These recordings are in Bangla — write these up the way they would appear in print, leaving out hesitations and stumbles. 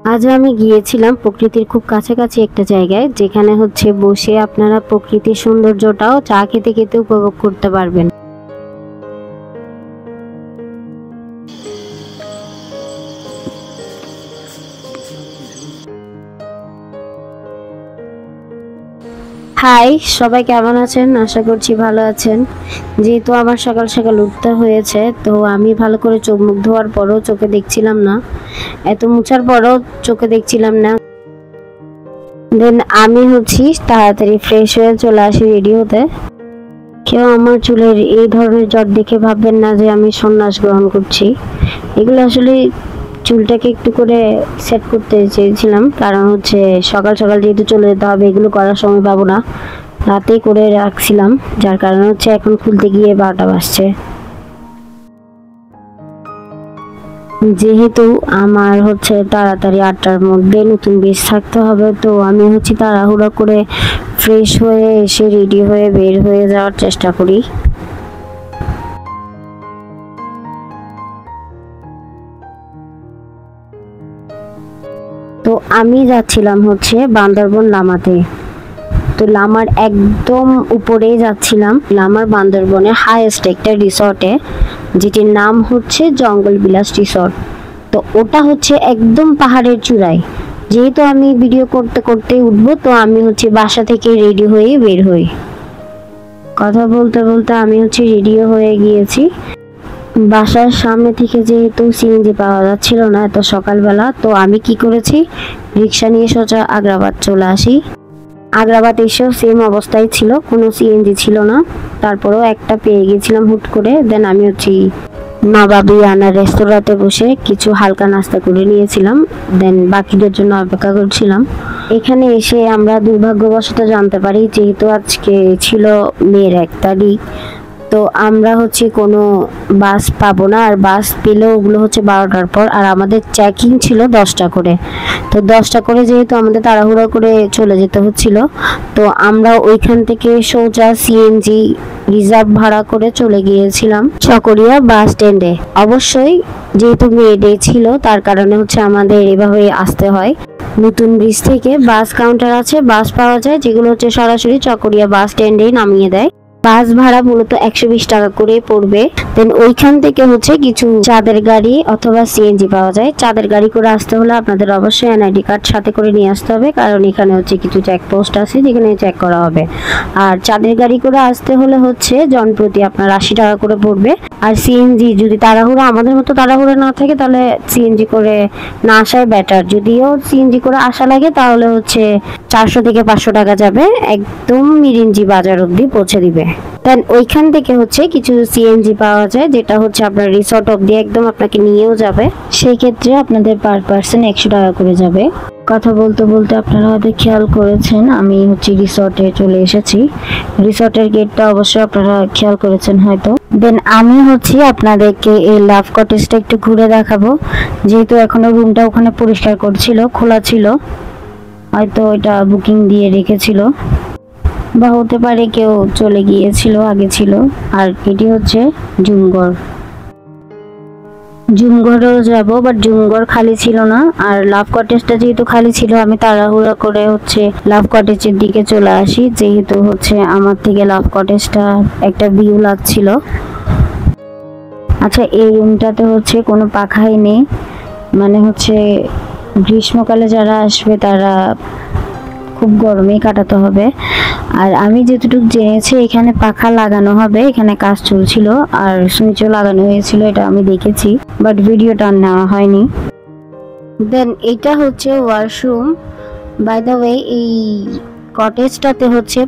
আজ আমি গিয়েছিলাম প্রকৃতির খুব কাছাকাছি একটা জায়গায়, যেখানে হচ্ছে বসে আপনারা প্রকৃতির সৌন্দর্যটাও চা খেতে খেতে উপভোগ করতে পারবেন। হাই সবাই, কেমন আছেন? আশা করছি ভালো আছেন। যেহেতু আমার সকাল সকাল উঠতে হয়েছে, তো আমি ভালো করে চোখ মুখ ধোয়ার পরও চোখে দেখছিলাম না, এত মুছার পরও চোখে দেখছিলাম না। দেন আমি তাড়াতাড়ি ফ্রেশ হয়ে চলে আসি রেডি হতে। কেউ আমার চুলের এই ধরনের জট দেখে ভাববেন না যে আমি সন্ন্যাস গ্রহণ করছি। এগুলো আসলে চুলটাকে একটু করে সেট করতে চেয়েছিলাম, কারণ সকাল সকাল যেহেতু চলে যেতে হবে, এগুলো করার সময় পাবো না, রাতেই করে রাখছিলাম, যার কারণে এখন খুলতে গিয়ে 12টা বাজছে। যেহেতু আমার তাড়াতাড়ি 8টার মধ্যে নতুন বেশ থাকতে হবে, তো আমি তাড়াহুড়া করে ফ্রেশ হয়ে এসে রেডি হয়ে বের হয়ে যাওয়ার চেষ্টা করি। তো আমি যাচ্ছিলাম বান্দরবন লামাতে। তো লামার একদম উপরেই যাচ্ছিলাম, লামার বান্দরবনে হাইয়েস্ট একটা রিসর্টে, যেটির নাম জঙ্গল বিলাস রিসর্ট। তো ওটা একদম পাহাড়ের চূড়ায়। যেহেতু আমি ভিডিও করতে করতে উঠবো, তো আমি বাসা থেকে রেডি হয়ে বের হই। কথা বলতে বলতে আমি রেডিও হয়ে গিয়েছি। বাসার সামনে থেকে যেহেতু সিএনজি পাওয়া যাচ্ছিল না এত সকালবেলা, তো আমি কি করেছি, রিক্সা নিয়ে সোজা আগ্রাবাদ চলে আসি। আগ্রাবাদ এসেও সেম অবস্থায় ছিল, কোনো সিএনজি ছিল না, তারপরেও একটা পেয়ে গেছিলাম হুট করে। দেন আমি নবাবিয়ানা রেস্তোরাঁতে বসে কিছু হালকা নাস্তা করে নিয়েছিলাম, দেন বাকিদের জন্য অপেক্ষা করছিলাম। এখানে এসে আমরা দুর্ভাগ্যবশত জানতে পারি, যেহেতু আজকে ছিল মেয়ের 1 তারিখ, তো আমরা কোনো বাস পাবো না, আর বাস পেলেও ওগুলো 12টার পর, আর আমাদের চেকিং ছিল 10টা করে। তো 10টা করে যেহেতু আমাদের তাড়াহুড়ো করে চলে যেতে হচ্ছিল, তো আমরা ওইখান থেকে সোজা সিএনজি রিজার্ভ ভাড়া করে চলে গিয়েছিলাম চকরিয়া বাস স্ট্যান্ডে। অবশ্যই যেহেতু মে ডে ছিল, তার কারণে আমাদের এভাবে আসতে হয়। নতুন ব্রিজ থেকে বাস কাউন্টার আছে, বাস পাওয়া যায়, যেগুলো সরাসরি চকরিয়া বাস স্ট্যান্ডেই নামিয়ে দেয়। বাস ভাড়া মূলত 120 টাকা করে পড়বে। দেন ওইখান থেকে কিছু চাঁদের গাড়ি অথবা সিএনজি পাওয়া যায়। চাঁদের গাড়ি করে আসতে হলে আপনাদের অবশ্যই এনআইডি কার্ড সাথে করে নিয়ে আসতে হবে, কারণ এখানে কিছু চেকপোস্ট আছে যেখানে চেক করা হবে। আর চাঁদের গাড়ি করে আসতে হলে জনপ্রতি আপনার 80 টাকা করে পড়বে। আর সিএনজি যদি তাড়াহুড়া আমাদের মতো তাড়াহুড়া না থাকে, তাহলে সিএনজি করে না আসাই বেটার। যদিও সিএনজি করে আসা লাগে, তাহলে 400 থেকে 500 টাকা যাবে, একদম মিরিঞ্জি বাজার অবধি পৌঁছে দিবে। দেন ওইখান থেকে কিছু সিএনজি পাওয়া যায়, যেটা আপনার রিসর্ট অবধি একদম আপনাকে নিয়েও যাবে। সেই ক্ষেত্রে আপনাদের পার পার্সন 100 টাকা করে যাবে। কথা বলতে বলতে আপনারা হয়তো খেয়াল করেছেন আমি রিসর্টে চলে এসেছি। রিসর্টের গেটটা অবশ্যই আপনারা খেয়াল করেছেন হয়তো। দেন আমি আপনাদেরকে এই লাভ কটেজটা একটু ঘুরে দেখাবো, যেহেতু এখনো রুমটা ওখানে পরিষ্কার করছিল, খোলা ছিল, হয়তো এটা বুকিং দিয়ে রেখেছিল, বা হতে পারে কেউ চলে গিয়েছিল, আগে ছিল। আর এটি জুমঘর। জুমঘরেও যাবো, বাট জুমঘর খালি ছিল না। আর লাভ কটেজটা যেহেতু খালি ছিল, আমি তাড়াহুড়া করে লাভ কটেজের দিকে চলে আসি, যেহেতু আমার থেকে লাভ কটেজটা একটা ভিউ লাগছিল। আচ্ছা, এই রুমটাতে কোনো পাখাই নেই, মানে গ্রীষ্মকালে যারা আসবে তারা খুব গরমেই কাটাতে হবে। আর আমি যতটুকু জেনেছি, এখানে পাখা লাগানো হবে, এখানে কাজ চলছিল, আর সুইচও লাগানো হয়েছিল, এটা আমি দেখেছি, বাট ভিডিওটা নেওয়া হয়নি। দেন এটা ওয়াশরুম। বাই দ্য ওয়ে, এই কটেজটাতে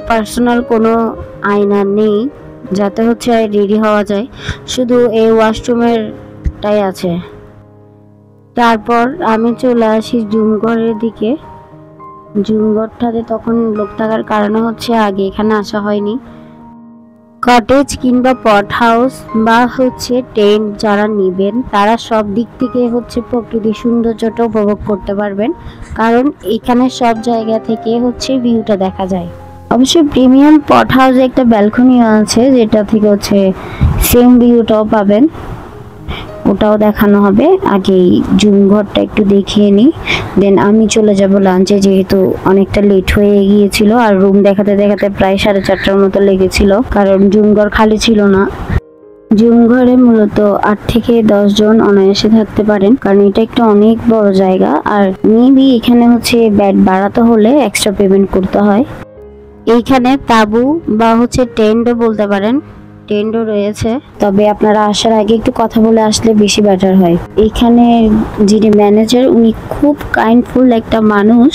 পার্সোনাল কোনো আয়না নেই, যাতে রেডি হওয়া যায়, শুধু এই ওয়াশরুমেরটাই আছে। তারপর আমি চলে আসি জুমঘরের দিকে। জুমঘরটাতে তখন লোক থাকার কারণে আগে এখানে আসা হয়নি। কটেজ কিংবা পট হাউস বা টেন্ট যারা নেবেন, তারা সব দিক থেকে প্রকৃতির সৌন্দর্যটা উপভোগ করতে পারবেন, কারণ এখানে সব জায়গা থেকে ভিউটা দেখা যায়। অবশ্যই প্রিমিয়াম পট হাউসে একটা ব্যালকনিও আছে, যেটা থেকে সেম ভিউটাও পাবেন। ওটাও দেখানো হবে। আগে জুম ঘরটা একটু দেখিয়ে নিই, দেন আমি চলে যাব লাঞ্চে, যেহেতু অনেকটা লেট হয়ে গিয়েছিল আর রুম দেখাতে দেখাতে প্রায় 4:30টার মতো লেগেছিল, কারণ জুম ঘর খালি ছিল না। জুম ঘরে মূলত 8 থেকে 10 জন অনায়াসে থাকতে পারেন, কারণ এটা একটা অনেক বড় জায়গা। আর মেবি এখানে হচ্ছে বেড বাড়াতে হলে এক্সট্রা পেমেন্ট করতে হয়। এইখানে তাবু বা হচ্ছে টেন্টও বলতে পারেন, টেন্টও রয়েছে, তবে আপনারা আসার আগে একটু কথা বলে আসলে বেশি বেটার হয়। এখানে যিনি ম্যানেজার উনি খুব কাইন্ডফুল একটা মানুষ,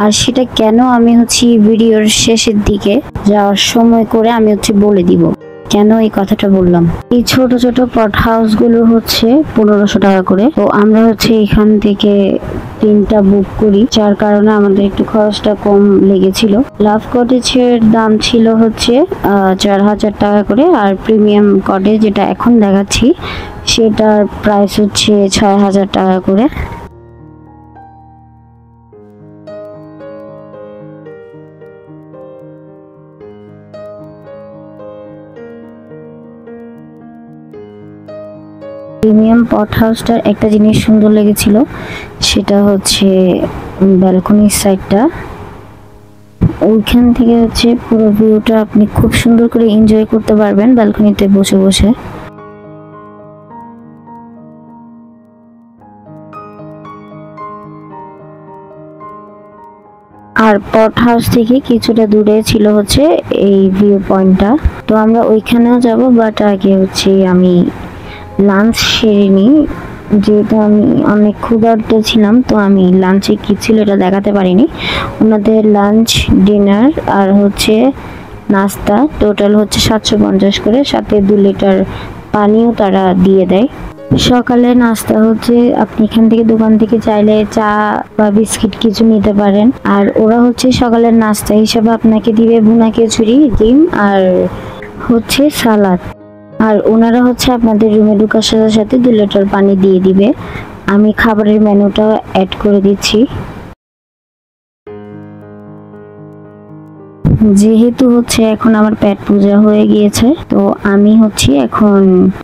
আর সেটা কেন আমি হচ্ছে ভিডিওর শেষের দিকে যাওয়ার সময় করে আমি হচ্ছে বলে দিব কেন এই কথাটা বললাম। এই ছোট ছোট পট হাউস গুলো হচ্ছে 1500 টাকা করে। তো আমরা হচ্ছে এখান থেকে 3টা বুক করি, যার কারণে আমাদের একটু খরচটা কম লেগেছিল। লাভ কটেজের দাম ছিল হচ্ছে 4000 টাকা করে, আর প্রিমিয়াম কটেজ যেটা এখন দেখাচ্ছি সেটার প্রাইস হচ্ছে 6000 টাকা করে। প্রিমিয়াম পট হাউসটার একটা জিনিস সুন্দর লেগেছিল, সেটা হচ্ছে ব্যালকনির সাইডটা। ওইখান থেকে হচ্ছে পুরো ভিউটা আপনি খুব সুন্দর করে এনজয় করতে পারবেন ব্যালকনিতে বসে বসে। আর পট হাউস থেকে কিছুটা দূরে ছিল হচ্ছে এই ভিউ পয়েন্টটা। তো আমরা ওইখানেও যাব, বাট আগে হচ্ছে আমি লাঞ্চ সেরে নিই, যেহেতু আমি অনেক ক্ষুধার্ত ছিলাম। তো আমি লাঞ্চে কি ছিল এটা দেখাতে পারিনি। ওনাদের লাঞ্চ, ডিনার আর হচ্ছে নাস্তা টোটাল হচ্ছে 750 করে, সাথে 2 লিটার পানিও তারা দিয়ে দেয়। সকালে নাস্তা হচ্ছে আপনি এখান থেকে দোকান থেকে চাইলে চা বা বিস্কিট কিছু নিতে পারেন, আর ওরা হচ্ছে সকালের নাস্তা হিসাবে আপনাকে দিবে ভুনা খিচুড়ি, ডিম আর হচ্ছে সালাদ। আর ওনারা হচ্ছে আপনাদের রুমে ঢোকার সাথে সাথে 2 লিটার পানি দিয়ে দিবে। আমি খাবারের মেনুটা অ্যাড করে দিচ্ছি। যেহেতু হচ্ছে এখন আমার পেট পূজা হয়ে গিয়েছে, তো আমি হচ্ছে এখন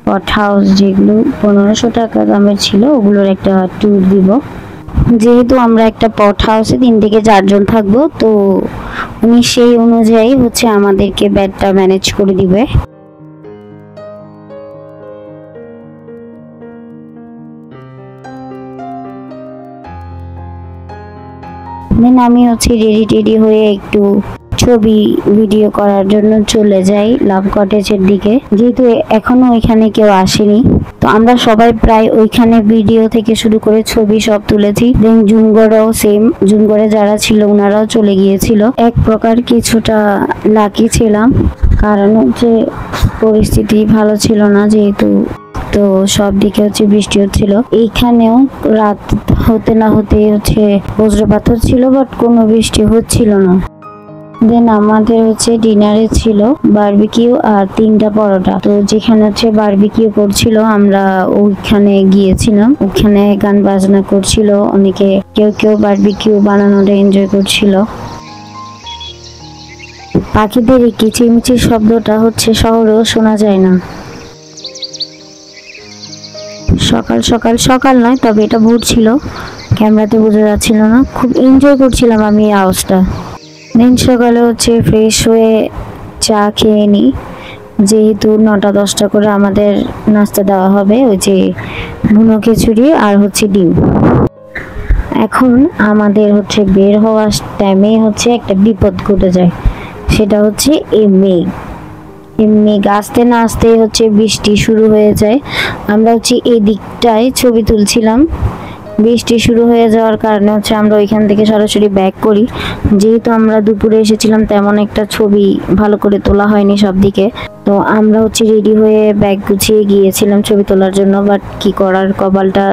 পট হাউস যেগুলো 1500 টাকা দামের ছিল ওগুলোর একটা ট্যুর দিব। যেহেতু আমরা একটা পট হাউসে 3 থেকে 4 জন থাকবো, তো উনি সেই অনুযায়ী হচ্ছে আমাদেরকে বেডটা ম্যানেজ করে দিবে। দেন আমি হচ্ছে রেডি হয়ে একটু ছবি ভিডিও করার জন্য চলে যাই লাভ কটেজের দিকে, যেহেতু এখনো ওইখানে কেউ আসেনি। তো আমরা সবাই প্রায় ওইখানে ভিডিও থেকে শুরু করে ছবি সব তুলেছি। দেন জুমগড়েও সেম, জুমগড়ে যারা ছিল ওনারাও চলে গিয়েছিল। এক প্রকার কিছুটা লাকি ছিলাম, কারণ হচ্ছে পরিস্থিতি ভালো ছিল না, যেহেতু তো সব দিকে হচ্ছে বৃষ্টি হচ্ছিল। এইখানেও রাত হতে না হতে হচ্ছে বজ্রপাত ছিল, বাট কোনো বৃষ্টি হচ্ছিল না। দেন আমাদের হচ্ছে ডিনারে ছিল বারবিকিউ আর 3টা পরোটা। তো যেখানে হচ্ছে বারবিকিউ করছিল আমরা ওইখানে গিয়েছিলাম, ওখানে গান বাজনা করছিল অনেকে, কেউ কেউ বারবিকিউ বানানোটা এনজয় করছিল। পাখিদের এই কিচিরমিচির শব্দটা হচ্ছে শহরেও শোনা যায় না। সকাল সকাল, সকাল নয় তবে এটা ভোর ছিল, ক্যামেরাতে বোঝা যাচ্ছিল না। খুব এনজয় করছিলাম আমি এই আওয়াজটা। দিন সকালে হচ্ছে ফ্রেশ হয়ে চা খেয়ে নিই, যেহেতু 9টা-10টা করে আমাদের নাস্তা দেওয়া হবে, ওই যে ভুনো খিচুড়ি আর হচ্ছে ডিম। এখন আমাদের হচ্ছে বের হওয়ার টাইমে হচ্ছে একটা বিপদ ঘটে যায়, সেটা হচ্ছে এই মেঘ আসতে না আসতেই হচ্ছে বৃষ্টি শুরু হয়ে যায়। আমরা হচ্ছে এই দিকটায় ছবি তুলছিলাম, বৃষ্টি শুরু হয়ে যাওয়ার কারণে হচ্ছে আমরা ওইখান থেকে সরাসরি ব্যাক করি। যেহেতু আমরা দুপুরে এসেছিলাম তেমন একটা ছবি ভালো করে তোলা হয়নি সব দিকে, তো আমরা হচ্ছে রেডি হয়ে ব্যাগ গুছিয়ে গিয়েছিলাম ছবি তোলার জন্য, বাট কি করার, কপালটা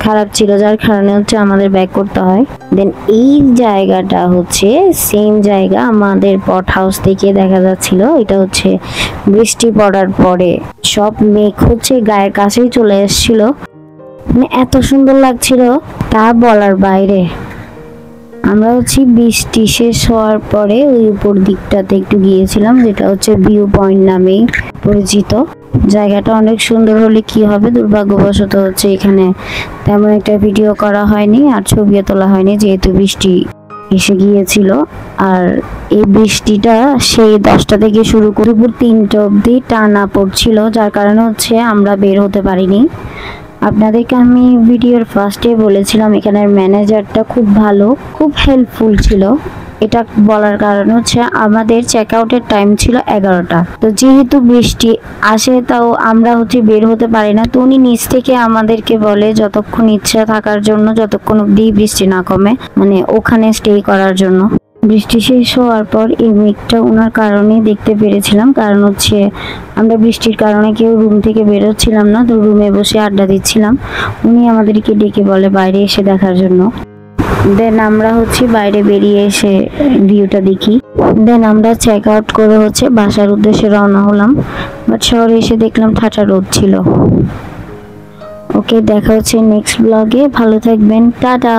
খারাপ ছিল, যার কারণে হচ্ছে আমাদের ব্যাক করতে হয়। দেন এই জায়গাটা হচ্ছে সেম জায়গা আমাদের পট হাউস থেকে দেখা যাচ্ছিল। এটা হচ্ছে বৃষ্টি পড়ার পরে সব মেঘ হচ্ছে গায়ের কাছেই চলে এসেছিল, মানে এত সুন্দর লাগছিল তা বলার বাইরে। আমরা হচ্ছে বৃষ্টি শেষ হওয়ার পরে ওই উপর দিকটাতে একটু গিয়েছিলাম, যেটা হচ্ছে ভিউ পয়েন্ট নামেই পরিচিত। জায়গাটা অনেক সুন্দর হলে কি হবে, দুর্ভাগ্যবশত হচ্ছে এখানে তেমন একটা ভিডিও করা হয়নি আর ছবিও তোলা হয়নি, যেহেতু বৃষ্টি এসে গিয়েছিল। আর এই বৃষ্টিটা সেই 10টা থেকে শুরু করে পুরো 3টা অবধি টানা পড়ছিল, যার কারণে হচ্ছে আমরা বের হতে পারিনি। আপনাদেরকে আমি ভিডিওর ফার্স্টে বলেছিলাম এখানের ম্যানেজারটা খুব ভালো, খুব হেল্পফুল ছিল। এটা বলার কারণ হচ্ছে আমাদের চেক আউটের টাইম ছিল 11টা। তো যেহেতু বৃষ্টি আসে তাও আমরা হচ্ছে বের হতে পারি না, তো উনি নিচ থেকে আমাদেরকে বলে যতক্ষণ ইচ্ছা থাকার জন্য, যতক্ষণ অব্দি বৃষ্টি না কমে, মানে ওখানে স্টে করার জন্য। বৃষ্টি শেষ হওয়ার পর এই মেঘটা ওনার কারণে দেখতে পেরেছিলাম, কারণ হচ্ছে আমরা বৃষ্টির কারণে কেউ রুম থেকে বেরোচ্ছিলাম না, তো রুমে বসে আড্ডা দিচ্ছিলাম। উনি আমাদেরকে ডেকে বলে বাইরে এসে দেখার জন্য। দেন আমরা হচ্ছে বাইরে বেরিয়ে এসে ভিউটা দেখি। দেন আমরা চেক আউট করে হচ্ছে বাসার উদ্দেশ্যে রওনা হলাম, বাট শহরে এসে দেখলাম ঠাটা রোদ ছিল। ওকে, দেখা হচ্ছে নেক্সট ব্লগে, ভালো থাকবেন, টাটা।